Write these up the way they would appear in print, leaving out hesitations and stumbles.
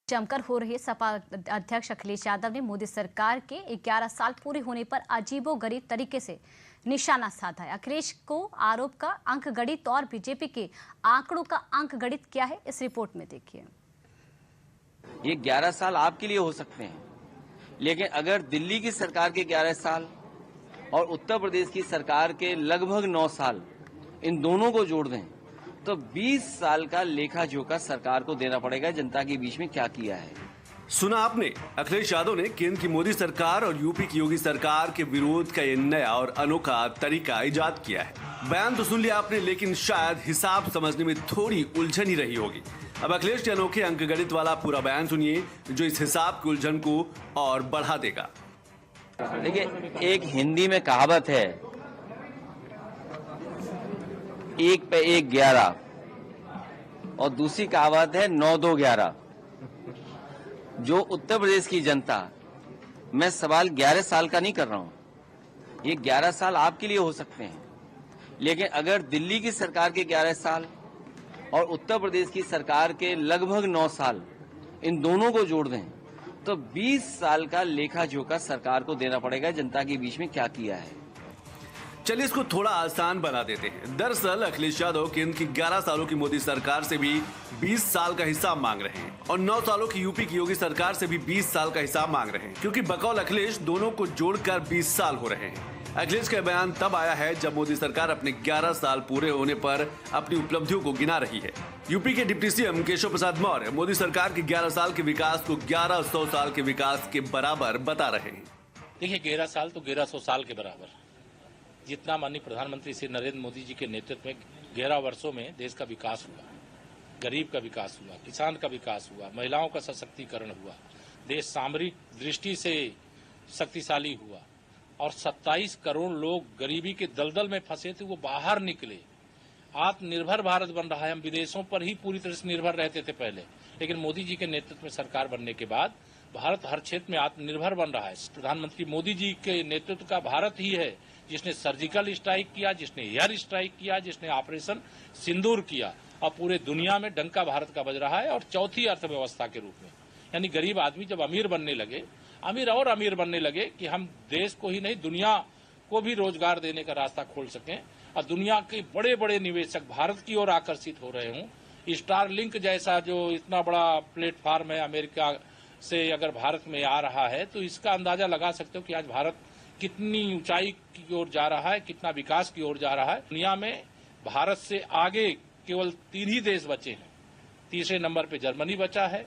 जमकर हो रही सपा अध्यक्ष अखिलेश यादव ने मोदी सरकार के 11 साल पूरे होने पर अजीबोगरीब तरीके से निशाना साधा है। अखिलेश को आरोप का अंकगणित और बीजेपी के आंकड़ों का अंकगणित क्या है, इस रिपोर्ट में देखिए। ये 11 साल आपके लिए हो सकते हैं, लेकिन अगर दिल्ली की सरकार के 11 साल और उत्तर प्रदेश की सरकार के लगभग 9 साल इन दोनों को जोड़ दें तो 20 साल का लेखा जोखा सरकार को देना पड़ेगा जनता के बीच में क्या किया है। सुना आपने, अखिलेश यादव ने केंद्र की मोदी सरकार और यूपी की योगी सरकार के विरोध का ये नया और अनोखा तरीका इजाद किया है। बयान तो सुन लिया आपने, लेकिन शायद हिसाब समझने में थोड़ी उलझन ही रही होगी। अब अखिलेश के अनोखे अंकगणित वाला पूरा बयान सुनिए, जो इस हिसाब की उलझन को और बढ़ा देगा। देखिए, एक हिंदी में कहावत है, 1 पे 1 11, और दूसरी कहावत है 9 2 11। जो उत्तर प्रदेश की जनता, मैं सवाल 11 साल का नहीं कर रहा हूं, ये 11 साल आपके लिए हो सकते हैं, लेकिन अगर दिल्ली की सरकार के 11 साल और उत्तर प्रदेश की सरकार के लगभग 9 साल इन दोनों को जोड़ दें तो 20 साल का लेखा जोखा सरकार को देना पड़ेगा जनता के बीच में क्या किया है। चलिए इसको थोड़ा आसान बना देते हैं। दरअसल अखिलेश यादव केंद्र की 11 सालों की मोदी सरकार से भी 20 साल का हिसाब मांग रहे हैं और 9 सालों की यूपी की योगी सरकार से भी 20 साल का हिसाब मांग रहे हैं, क्योंकि बकौल अखिलेश दोनों को जोड़कर 20 साल हो रहे हैं। अखिलेश का बयान तब आया है जब मोदी सरकार अपने 11 साल पूरे होने पर अपनी उपलब्धियों को गिना रही है। यूपी के डिप्टी सीएम केशव प्रसाद मौर्य मोदी सरकार के 11 साल के विकास को 1100 साल के विकास के बराबर बता रहे हैं। देखिए, 11 साल तो 1100 साल के बराबर। जितना माननीय प्रधानमंत्री श्री नरेंद्र मोदी जी के नेतृत्व में 11 वर्षों में देश का विकास हुआ, गरीब का विकास हुआ, किसान का विकास हुआ, महिलाओं का सशक्तिकरण हुआ, देश सामरिक दृष्टि से शक्तिशाली हुआ और 27 करोड़ लोग गरीबी के दलदल में फंसे थे, वो बाहर निकले। आत्मनिर्भर भारत बन रहा है। हम विदेशों पर ही पूरी तरह से निर्भर रहते थे पहले, लेकिन मोदी जी के नेतृत्व में सरकार बनने के बाद भारत हर क्षेत्र में आत्मनिर्भर बन रहा है। प्रधानमंत्री मोदी जी के नेतृत्व का भारत ही है जिसने सर्जिकल स्ट्राइक किया, जिसने एयर स्ट्राइक किया, जिसने ऑपरेशन सिंदूर किया, और पूरे दुनिया में डंका भारत का बज रहा है। और चौथी अर्थव्यवस्था के रूप में, यानी गरीब आदमी जब अमीर बनने लगे, अमीर और अमीर बनने लगे कि हम देश को ही नहीं दुनिया को भी रोजगार देने का रास्ता खोल सकें और दुनिया के बड़े बड़े निवेशक भारत की ओर आकर्षित हो रहे हों। स्टारलिंक जैसा जो इतना बड़ा प्लेटफॉर्म है अमेरिका से अगर भारत में आ रहा है, तो इसका अंदाजा लगा सकते हो कि आज भारत कितनी ऊंचाई की ओर जा रहा है, कितना विकास की ओर जा रहा है। दुनिया में भारत से आगे केवल 3 ही देश बचे हैं। तीसरे नंबर पे जर्मनी बचा है,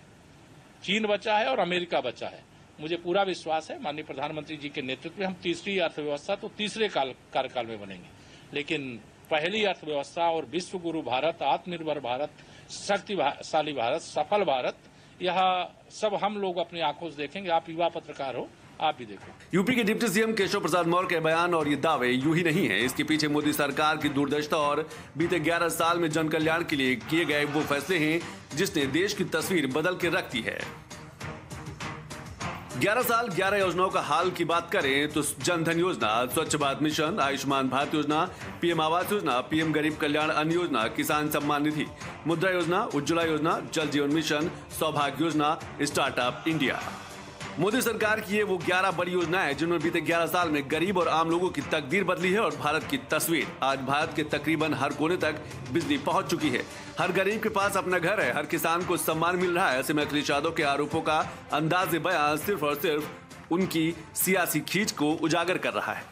चीन बचा है और अमेरिका बचा है। मुझे पूरा विश्वास है माननीय प्रधानमंत्री जी के नेतृत्व में हम तीसरी अर्थव्यवस्था तो तीसरे कार्यकाल में बनेंगे, लेकिन पहली अर्थव्यवस्था और विश्व गुरु भारत, आत्मनिर्भर भारत, शक्तिशाली भारत, सफल भारत, यह सब हम लोग अपनी आंखों से देखेंगे। आप युवा पत्रकार हो, आप भी देखो। यूपी के डिप्टी सीएम केशव प्रसाद मौर्य के बयान और ये दावे यूं ही नहीं है। इसके पीछे मोदी सरकार की दूरदर्शिता और बीते 11 साल में जन कल्याण के लिए किए गए वो फैसले हैं जिसने देश की तस्वीर बदल के रख दी है। 11 साल 11 योजनाओं का हाल की बात करें तो जन धन योजना, स्वच्छ भारत मिशन, आयुष्मान भारत योजना, पीएम आवास योजना, पीएम गरीब कल्याण अन्न योजना, किसान सम्मान निधि, मुद्रा योजना, उज्ज्वला योजना, जल जीवन मिशन, सौभाग्य योजना, स्टार्टअप इंडिया। मोदी सरकार की ये वो 11 बड़ी योजनाएं हैं जिनमें बीते 11 साल में गरीब और आम लोगों की तकदीर बदली है और भारत की तस्वीर। आज भारत के तकरीबन हर कोने तक बिजली पहुंच चुकी है, हर गरीब के पास अपना घर है, हर किसान को सम्मान मिल रहा है। ऐसे में अखिलेश यादव के आरोपों का अंदाज़े बयान सिर्फ और सिर्फ उनकी सियासी खींच को उजागर कर रहा है।